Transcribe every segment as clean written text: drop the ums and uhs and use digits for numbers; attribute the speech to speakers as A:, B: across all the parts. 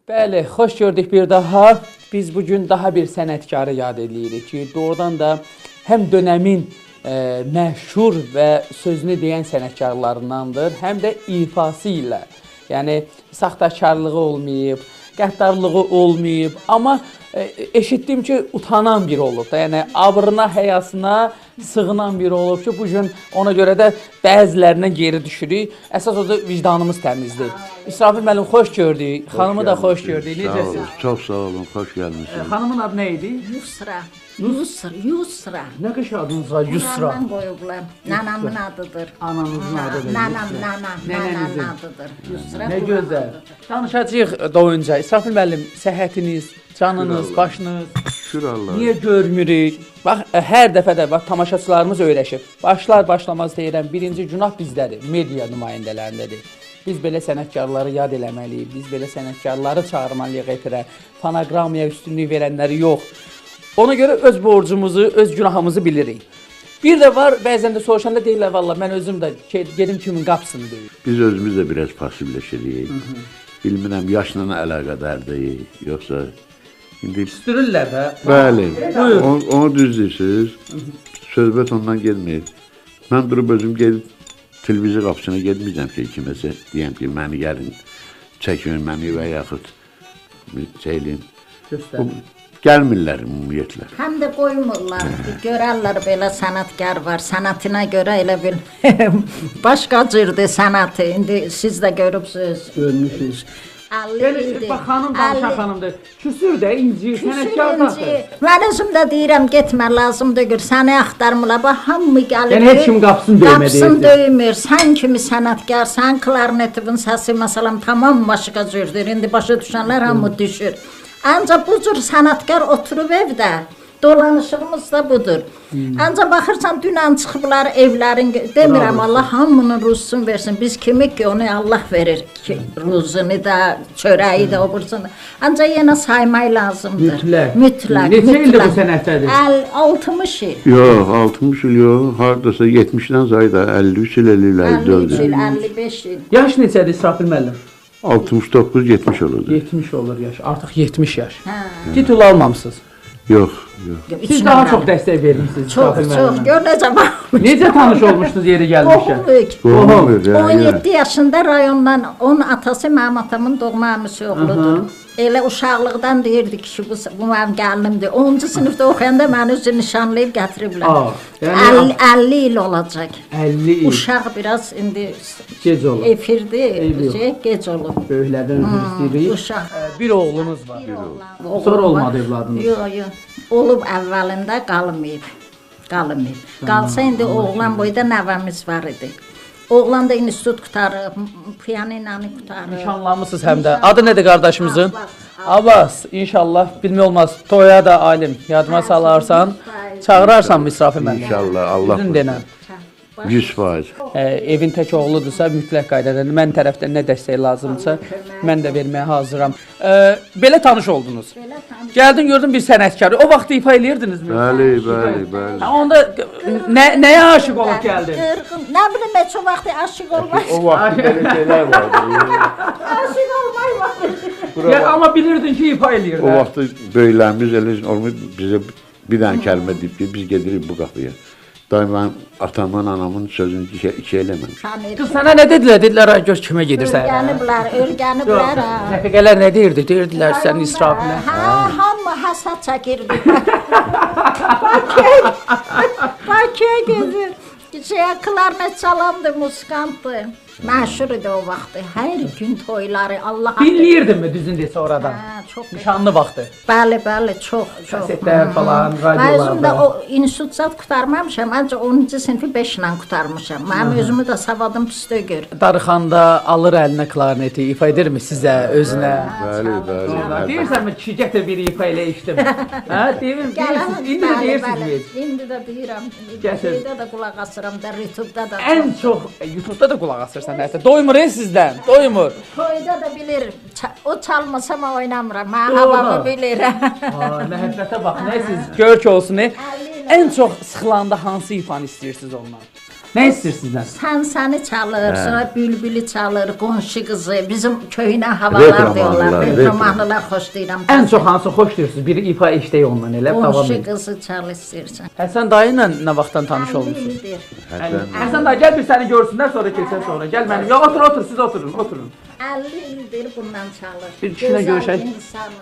A: Bəli, xoş gördük bir daha. Biz bugün daha bir sənətkarı yad edirik ki, doğrudan da həm dönəmin məşhur və sözünü deyən sənətkarlarındandır, həm də ifası ilə. Yəni, saxtakarlığı olmayıb, qəddarlığı olmayıb, amma eşitdim ki, utanan biri olub da, yəni abrına, həyasına sığınan biri olub ki, bugün ona görə də bəzilərindən geri düşürük. Əsas o da vicdanımız təmizdir. İsrafil müəllim, xoş gördük, xanımı da xoş gördük. Necəsiniz?
B: Çox sağ olun, xoş gəlmişsiniz.
A: Xanımın adı nə idi?
C: Yusra. Yusra.
A: Nə qəşəng adınız var? Yusra.
C: Ondan qoyublar. Nanamın adıdır.
A: Ananızın adıdır.
C: Nanamın adıdır. Yusra.
A: Nə gözəl. Danışacağıq doyunca. İsrafil müəllim, səhhətiniz, canınız, başınız
B: Şükür Allah.
A: niyə görmürük? Bax, hər dəfə də bax tamaşaçılarımız öyrəşib. Başlamaz deyirəm, birinci günah bizdədir, media nümayəndələrindədir. Biz belə sənətkarları yad eləməliyik, biz belə sənətkarları çağırmalıyıq efirə, fonoqramaya üstünlük verənləri yox. Ona görə öz borcumuzu, öz günahımızı bilirik. Bir də var, bəzən də soruşanda deyirlər, valla mən özüm də gedim kimin qapısını döyüm.
B: Biz özümüz də biraz pasivləşirik. Bilmirəm, yaşla əlaqədardır, yoxsa... İndi...
A: Üstürürlər də.
B: Bəli,
A: Buyur.
B: onu düz deyirsiniz, söhbət ondan gelmir. Mən durub özüm gelib televiziya qapısına gedməyəcəm ki, kiməsə deyəm ki, məni gəlin, çəkin məni və yaxud şeyliyim.
A: Göstərin.
B: Gəlmirlər ümumiyyətlə.
C: Həm də qoymurlar. Görərlər belə sənətkar var. Sənətinə görə elə bil başqa cürdür sənəti. İndi siz də görübsünüz.
A: Görmüşüz.
C: 50 ildir.
A: Bax, xanım danışan xanımdır. Küsür də, inci, sənətkardadır.
C: Mən özüm də deyirəm, getmə, lazımdır gör. Səni axtarmırlar. Bax, hamı gəlir.
A: Yəni, heç kim qapısını döymə
C: Qapısını döymür. Sən kimi sənətkar, sən klarnetivin səsi, məsələn, tamam başqa cürdür. İndi başa düşənlər hamı düşür. Ancaq bu cür sənətkar oturub evdə. Dolanışığımız da budur. Ancaq baxırsan, dünən çıxıblar evlərin, demirəm Allah hamının ruzusunu versin. Biz kimik ki, onu Allah verir ki, ruzunu da, çörəyi də, obursunu. Ancaq yenə saymaq lazımdır. Mütləq.
A: Neçə ildir bu sənətdədir?
C: 60 il.
B: Yox, 60 il yox, haradasa 70-dən sayda 53 il, 54
C: 53
B: il.
C: il, 55 il.
A: Yaş neçədir İsrafil müəllim?
B: 69-70 olacaq.
A: 70 olur yaş, artıq 70 yaş. Titul almamısınız.
B: Yox, yox.
A: Siz daha çox dəstək vermişsiniz İsrafil
C: Çox,
A: müəllimə.
C: gör necə baxmış.
A: Necə tanış olmuşdunuz yeri gəlmişkən?
C: Qohumluq.
B: Qohum,
C: 17 yaşında rayondan, onun atası mənim atamın doğma əmisi oğludur. Elə uşaqlıqdan deyirdik ki, bu mənim gəlinimdir. 10-cu sinifdə oxuyanda məni özü nişanlayıb gətiriblər. 50 il olacaq.
A: 50 il.
C: Uşaq biraz indi
A: Gec olub.
C: efirdir, gec olub.
A: Böyüklərdən üzr istəyirik.
C: Uşaq.
A: Bir oğlunuz var.
C: Oğlum
A: Sonra
C: var.
A: olmadı evladınız.
C: Yox. Olub əvvəlində qalmayıb. Qalsa indi oğlan boyda nəvəmiz var idi. Oğlan da institut qutarıb, piyaninanı qutarıb.
A: Nişanlanmısınız həm də. Adı nədir qardaşımızın? Abbas. İnşallah, bilmək olmaz. Toya da alim. Yadıma salarsan, çağırarsan mı İsrafil müəllim?
B: İnşallah, Allah
A: Üzün denən.
B: 100%.
A: Evin tək oğludursa mütləq qaydada mən tərəfdən nə dəstək lazımdırsa mən də verməyə hazıram. Belə tanış oldunuz. Gəldin gördün bir sənətkar. O vaxt ifa eləyirdinizmi?
B: Bəli.
A: Onda nəyə aşiq olub gəldin?
C: Nə bilim, heç o vaxt aşıq olmaz.
B: O vaxt belə şeylər vardı.
C: Aşıq olmaz.
A: Ya, amma bilirdin ki ifa eləyirdi.
B: O vaxt böyüklərimiz elə olmur, bizə bir dənə kəlmə deyib ki, biz gedirik bu qapıya. Daim mən atamın, anamın sözünü iki eləməmiş.
A: Qız sənə nə dedilər? Dedilər, ay gör kimə gedirsən.
C: Örgəniblər.
A: Rəfiqələr nə deyirdi? Deyirdilər sən İsrafilə.
C: Hamı həsad çəkirdi. Bakıya gedir. Klarnet çalandı, muskantdı. Məşhur idi o vaxtı. Hər gün toyları Allah.
A: Dinləyirdinmi düzün desə oradan?
C: Çox.
A: Nişanlı vaxtı.
C: Bəli, çox.
A: Kasetlər falan,
C: Mən özüm də
A: radiolarda.
C: o institut zat qurtarmamışam. Ancaq 10-cu sinifi 5 ilə qurtarmışam. Mənim özümü də savadım püstə gör.
A: Darıxanda alır əlinə klarneti, ifa edirmi sizə, özünə?
B: Bəli.
A: Deyirsənmi kişi gətir bir ifa elə içdim. Hə, deyirsiniz, indi də deyirsiniz.
C: İndi də deyirəm.
A: Gətir.
C: Şeydə də qulaq asıram da, YouTube'da da.
A: Ən çox YouTube'da da qulaq asırsan hətta. Doymur sizdən, doymur.
C: Toyda da bilir. O çalmasam oynamıram. Mən havamı bilirəm.
A: Məhəbbətə bax, nə siz gör ki olsun. Ən çox sıxılanda hansı ifanı istəyirsiniz ondan? Nə istəyir sizdən?
C: Səni çalır, sonra bülbülü çalır, qonşu qızı, bizim köhnə havalar
B: Reklam
C: diyorlar.
B: mahnılar,
C: Reklam mahnılar xoşlayıram.
A: Ən çox hansı xoşlayırsınız? Biri ifa işləyə ondan elə davam
C: Qonşu
A: edir.
C: qızı çal istəyirsən.
A: Həsən dayı ilə nə vaxtdan tanış olmusunuz?
C: Əllidir.
A: Həsən dayı gəl bir səni görsünlər, sonra keçər sonra. Gəl mənim. Ya otur, siz oturun, oturun.
C: 50 ildir bundan çalır.
A: Bir kişilə görüşək.
C: Gözəl insanı.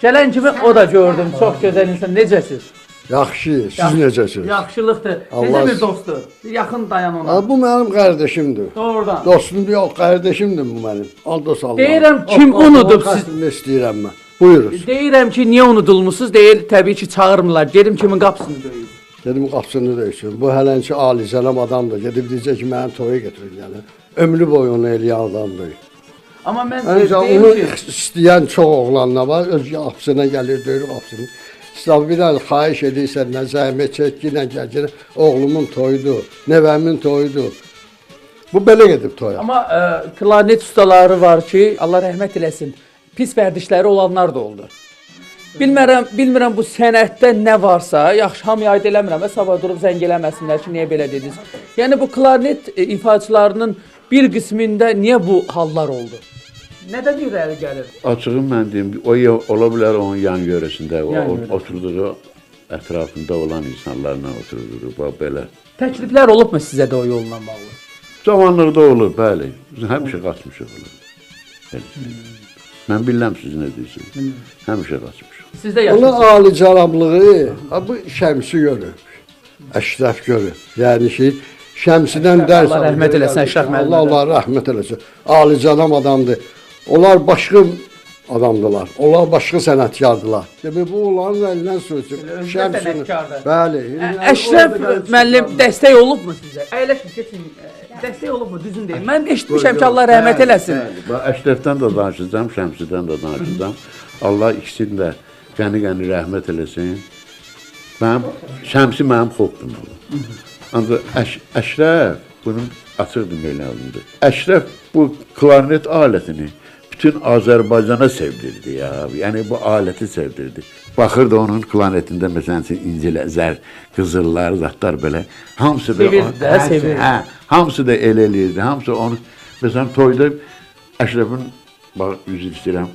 A: Gələn kimi o da gördüm. Çox gözəl insan. Necəsiz?
D: Yaxşı, siz necəsiniz?
A: Yaxşılıqdır.
D: Allah-
A: Necə bir dostdur? Bir yaxın dayan ona.
D: Ha, bu mənim qardaşımdır.
A: Doğrudan.
D: Dostum yox, qardaşımdır bu mənim. Aldos Allah.
A: Deyirəm, kim unudub siz?
D: Xəstini istəyirəm mən. Buyurun.
A: Deyirəm ki, niyə unudulmusunuz? Deyir, təbii ki, çağırmırlar. Gedim kimin qapısını döyür.
D: Dedim qapısını döysün. Bu hələnçi alicənab adamdır. Gedib deyəcək ki, mənim toya gətirin yəni. Ömrü boyu onu eləyən adamdır.
A: Amma mən
D: Ancaq
A: deyim
D: onu
A: ki,
D: istəyən çox oğlanlar var. Öz qapısına gəlir, döyür qapısını. İslam bir dənə xahiş edirsən, nə zəhmət çəkkinə gəl, oğlumun toyudur, nəvəmin toyudur. Bu belə gedib toya.
A: amma klarnet ustaları var ki, Allah rəhmət eləsin. Pis vərdişləri olanlar da oldu. Bilmirəm bu sənətdə nə varsa, yaxşı hamıya aid eləmirəm və sabah durub zəng eləməsinlər ki, niyə belə dediniz. Yəni bu klarnet ifaçılarının bir qismində niyə bu hallar oldu? Nədən irəli gəlir?
B: Açığı mən deyim, ola bilər onun yan yörəsində,
A: Yan yörə.
B: oturduğu ətrafında olan insanlarla oturduğu, bax belə.
A: Təkliflər olubmu sizə də o yolla bağlı?
B: Cavanlıqda olur, bəli. Biz həmişə qaçmışıq olur. Mən bilirəm siz nə deyirsiniz. Həmişə qaçmışıq.
A: Sizdə
D: Ona
A: yaşlısınız.
D: alicənablığı, bu Şəmsi görür. Əşrəf görür. Yəni ki, Şəmsidən dərs
A: Allah rəhmət eləsin, Əşrəf müəllim.
D: Allah rəhmət eləsin. Alicənab adamdır. Onlar başqa adamdılar. Onlar başqa sənətkardılar. Demək bu onların əlindən sözü.
A: özü də sənətkardır.
D: Bəli.
A: Əşrəf müəllim dəstək olubmu sizə? Əyləşin, keçin. Dəstək olubmu? Düzün deyin. Mən eşitmişəm ki, Allah rəhmət eləsin.
B: Bax, Əşrəfdən də danışacağam, Şəmsidən də danışacağım. Allah ikisini də qəni-qəni rəhmət eləsin. Şəmsi mənim xalqım olur. Ancaq Əşrəf bunun açıq deməklərindir. Əşrəf bu klarnet alətini bütün Azərbaycana sevdirdi ya. Yəni bu aləti sevdirdi. Baxırdı onun klarnetində məsələn incələr, qızıllar, zatlar belə hamısı da
A: Sevirdi.
B: Hə, hamısı da el eləyirdi. Hamısı onu məsələn toyda Əşrəfin bax üzr istəyirəm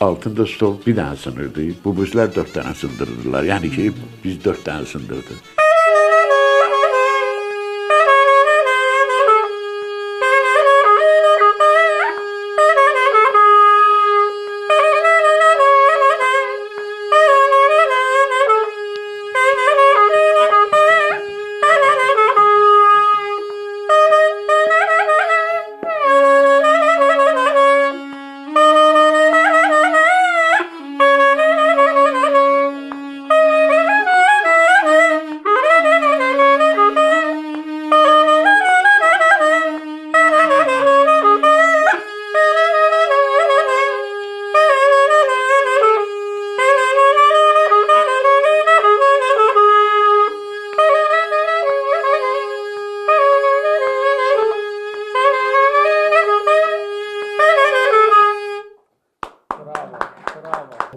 B: altında stol bir dənə sınırdı. Bu bizlər 4 dənə sındırdılar. Yəni ki biz 4 dənə sındırdıq.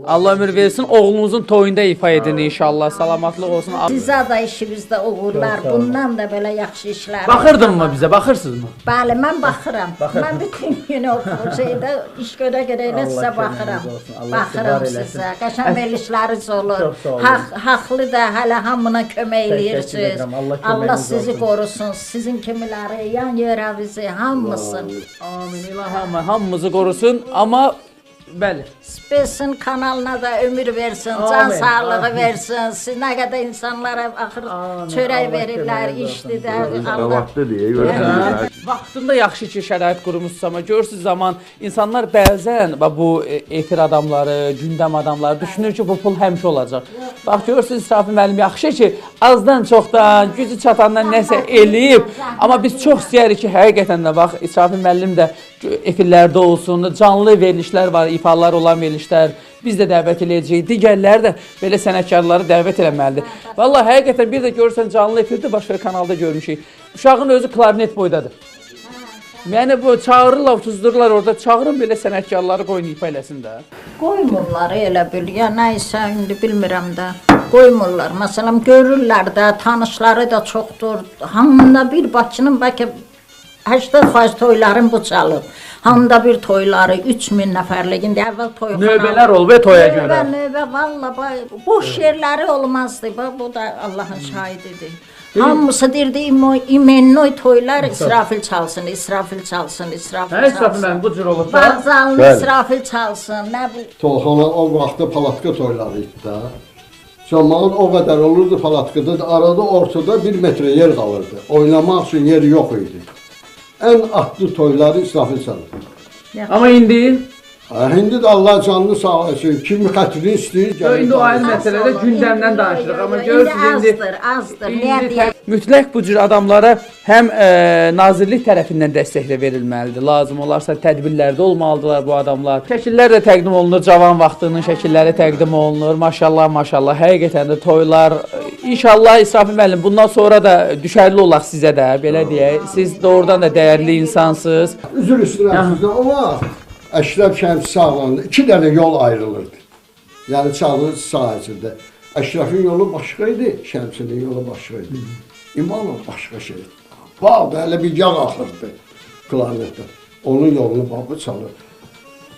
A: Allah ömür versin, oğlunuzun toyunda ifa edin inşallah. Salamatlıq olsun.
C: Sizə də işimizdə uğurlar, bundan da belə yaxşı işlər.
A: Baxırdınmı bizə? Baxırsınızmı?
C: Bəli, mən baxıram. Mən bütün günü o şeydə iş görə-görə elə sizə baxıram. Baxıram sizə. Qəşəng verilişləriniz olur.
A: Çox sağ olun.
C: Haqlı da hələ hamına kömək
A: Təşəkkür
C: eləyirsiniz.
A: edirəm. Allah
C: Allah
A: köməyiniz
C: sizi
A: olsun.
C: qorusun. Sizin kimiləri, yan yörəvizi, hamısın.
A: Amin. İlah hamımızı qorusun. Amma bəli.
C: Spesin kanalına da ömür versin,
A: Amin,
C: can sağlığı
A: amin.
C: versin. Siz nə qədər insanlara axır
A: Amin,
C: çörək
A: Allah
C: verirlər,
A: köməyiniz
C: işdir də. Allah
B: Savadlı deyə görürsən.
A: Vaxtında yaxşı ki, şərait qurmuşsunuz, amma görürsünüz zaman insanlar bəzən bu efir adamları, gündəm adamları düşünür ki, bu pul həmişə olacaq. Bax görürsünüz İsrafil müəllim yaxşı ki, azdan çoxdan, gücü çatandan nəsə eləyib, amma biz çox istəyirik ki, həqiqətən də bax İsrafil müəllim də efirlərdə olsun, canlı verilişlər var, ifalar olan verilişlər. Biz də dəvət eləyəcəyik. Digərləri də belə sənətkarları dəvət eləməlidir. Vallahi həqiqətən bir də görürsən canlı efirdə başqa kanalda görmüşük. Uşağın özü klarnet boydadır. Yəni bu çağırırlar, tuzdururlar orada, çağırın belə sənətkarları qoyun ifa eləsin də.
C: Qoymurlar elə bil, ya nəysə indi bilmirəm də. Qoymurlar. Məsələn, görürlər də, tanışları da çoxdur. Hamında bir Bakının bəlkə 80% toyların bu çalıb. Hamında bir toyları 3000 nəfərlik. İndi əvvəl toyxana.
A: Növbələr olub toya görə.
C: Növbə, valla boş yerləri olmazdı. Bu da Allahın şahididir. Hamısı deyirdi imennoy toylar İsrafil çalsın, İsrafil çalsın, İsrafil
A: Hə,
C: çalsın.
A: İsrafil bu cür olub da.
C: Bazanlı
D: Bəli.
C: İsrafil çalsın, nə bu?
D: Tolxana o vaxtda palatka toyları idi da. Cəmaət o qədər olurdu palatkada, arada ortada 1 metrə yer qalırdı. Oynamaq üçün yer yox idi. Ən adlı toyları İsrafil çalırdı.
A: Amma indi
D: İndi də Allah canını sağ olsun. Kim xətrini istəyir gəlir.
A: İndi o ayrı məsələdə gündəmdən danışırıq. Amma görürsünüz indi
C: azdır. Niyə deyək?
A: mütləq bu cür adamlara həm nazirlik tərəfindən dəstək də verilməlidir. Lazım olarsa tədbirlərdə olmalıdırlar bu adamlar. Şəkillər də təqdim olunur, cavan vaxtının şəkilləri təqdim olunur. Maşallah, maşallah. Həqiqətən də toylar İnşallah İsrafil müəllim bundan sonra da düşərli olaq sizə də, belə deyək. Siz doğrudan da dəyərli insansınız.
D: Üzr istəyirəm sizdən. O vaxt Əşrəf Şəmsi sağlandı. 2 dənə yol ayrılırdı. Yəni çalı sahəsində. Əşrəfin yolu başqa idi, Şəmsinin yolu başqa idi. İmanov başqa şey. Bağda elə bir yağ axırdı klarnetdə. Onun yolunu babı çalır.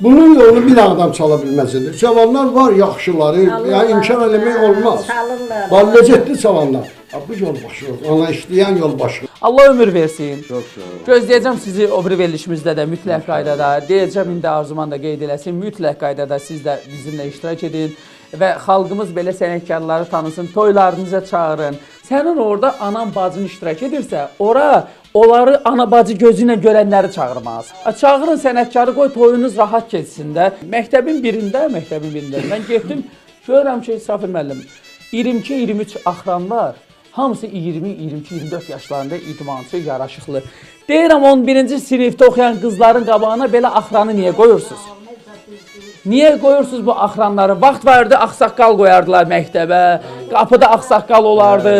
D: Bunun yolunu bir adam çala bilməzdir. Cavanlar var, yaxşıları, yəni imkan eləmək olmaz.
C: Çalırlar.
D: Var, ləzzətli cavanlar. Bu yol başqa, ona işləyən yol başqa.
A: Allah ömür versin.
D: Çox sağ ol.
A: Gözləyəcəm sizi o biri verilişimizdə də mütləq qaydada. Deyəcəm indi Arzuman da qeyd eləsin. Mütləq qaydada siz də bizimlə iştirak edin və xalqımız belə sənətkarları tanısın, toylarınıza çağırın. Sənin orada anan bacın iştirak edirsə, ora onları ana bacı gözü ilə görənləri çağırmaz. Çağırın sənətkarı, qoy toyunuz rahat keçsin də. Məktəbin birində mən getdim, görürəm ki, İsrafil müəllim 22-23 axran var. Hamısı 20, 22, 24 yaşlarında idmançı, yaraşıqlı. Deyirəm 11-ci sinifdə oxuyan qızların qabağına belə axranı niyə qoyursunuz? Niyə qoyursunuz bu axranları? Vaxt vardı, ağsaqqal qoyardılar məktəbə, qapıda ağsaqqal olardı,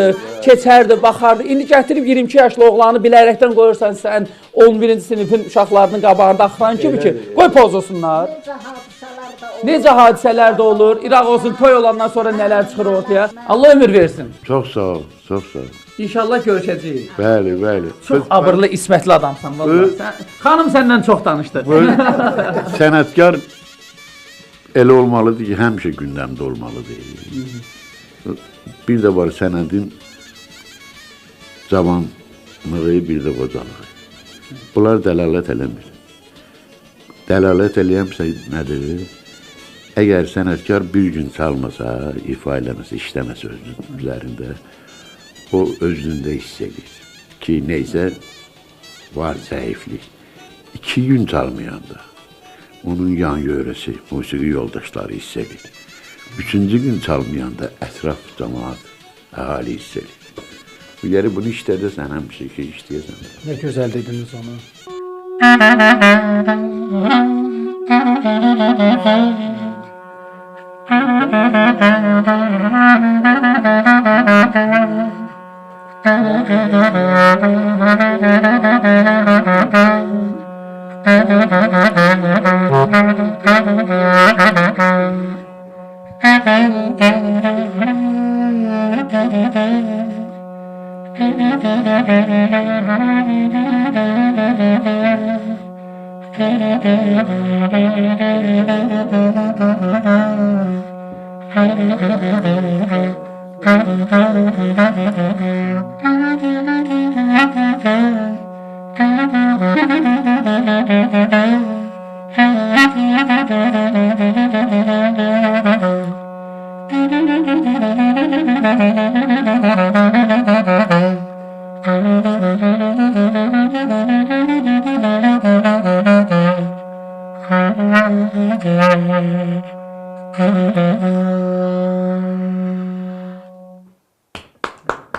A: keçərdi, baxardı. İndi gətirib 22 yaşlı oğlanı bilərəkdən qoyursan sən 11-ci sinifin uşaqlarının qabağında axran kimi ki, qoy pozulsunlar. Necə hadisələr də olur, İraq olsun, toy olandan sonra nələr çıxır ortaya. Allah ömür versin.
B: Çox sağ ol, çox sağ ol.
A: İnşallah görüşəcəyik.
B: Bəli, bəli.
A: Çox abırlı, ismətli adamsan vallahi. Xanım səndən çox danışdı.
B: Sənətkar elə olmalıdır ki, həmişə gündəmdə olmalıdır. Bir də var sənədin cavanlığı, bir də qocalığı. Bunlar dəlalət eləmir. Dəlalət eləyəmsə nədir? Əgər sənətkar bir gün çalmasa, ifa eləməsə, işləməsə özünün üzərində, o özlüyündə hiss edir ki, neysə var zəiflik. 2 gün çalmayanda onun yan yörəsi, musiqi yoldaşları hiss edir. 3-cü gün çalmayanda ətraf cəmaat, əhali hiss edir. Bu yeri bunu işlədəsən, həmişə ki, işləyəsən.
A: Nə gözəl dediniz onu.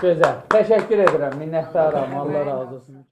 A: Gözəl. Təşəkkür edirəm. Minnətdaram. Allah razı olsun.